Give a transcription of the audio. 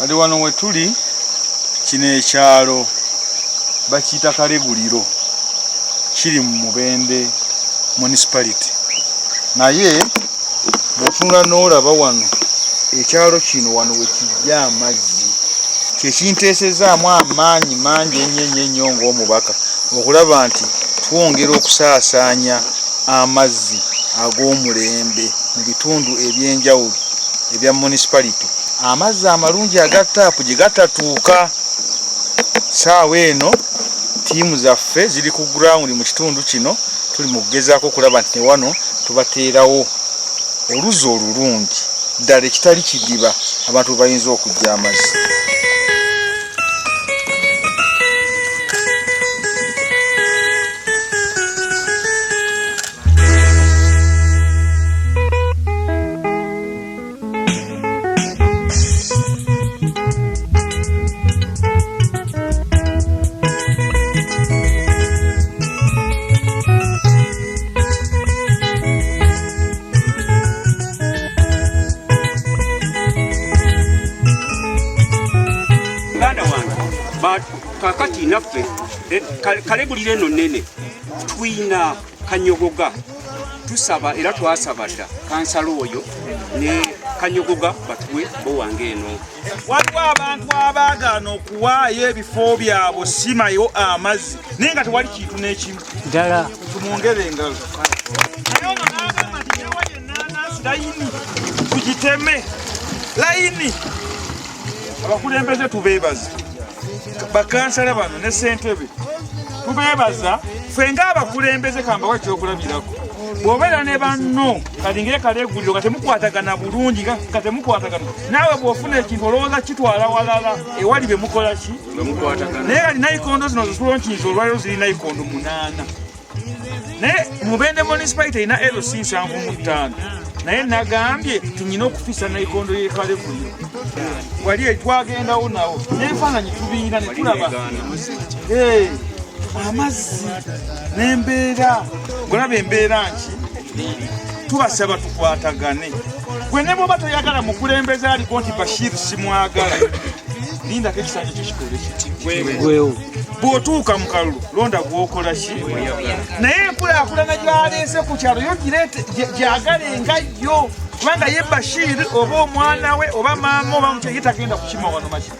kali wano we tuli kino ekyalo bakiyita Kaleguliro kiri mu Mubende municipality naye bw'otunula n'olaba wano ekyalo kino wano we kijja amazzi kyekinteesezaamu amaanyi mangi ennyo ng'omubaka okulaba nti twongera okusaasaanya amazzi ag'omulembe mu bitundu eby'enjawulo ebya municipality. Amazzi amalungi aga taapu gye gatatuuka. Saawa eno ttiimu zaffe ziri ku ground mu kitundu kino tuli mu kugezaako okulaba nti ne wano tubateerawo oluzi olulungi ddala ekitali kidiba abantu bayinza okujja amazzi. Kakati naffe Kaleguliro eno nene twina Kanyogoga tusaba era twasaba dda kansala oyo ne Kanyogoga batuwe bowange eno. Waliwo abantu abaagaana okuwaayo ebifo byabwe simayo amazzi naye nga tewali kintu n'ekimu ddala tumwongere engalo. Naye ono n'agamba nti nyawa yennaanansi layini tugiteme layini. Abakulembeze tubeebaza bakansala bano ne ssentebe tubeebaza ffe ng'abakulembeze kambawa ekyokulabirako bw'obeera ne banno kati ng'e Kaleguliro nga temukwatagana bulungi nga temukwatagana naawe bw'ofuna ekintu olowooza kitwala walala ewali be mukola ki naye kati nayikondo zino zitulonkiiza olwaliro ziri nayikondo 8 naye Mubende municipality erina LC 75 naye nagambye tunyina okufisa nayikondo y'e Kaleguliro wali twagendawo nawo n'enfaananyi tubiina ne tulaba amazzi n'embeera olaba embeera nki tubasaba tukwatagane gwe ne bw'oba toyagala mukulembeze aliko nti Bashir simwagala lindako ekisanja kyekikole kiti bw'otuuka mu kalulu londa gwokola ki naye enkulaakulana gy'aleese ku kyalo yo gireete gyagalenga yo kubanga ye Bashir oba omwana we oba maama oba mutya ye tagenda kukima wano maki.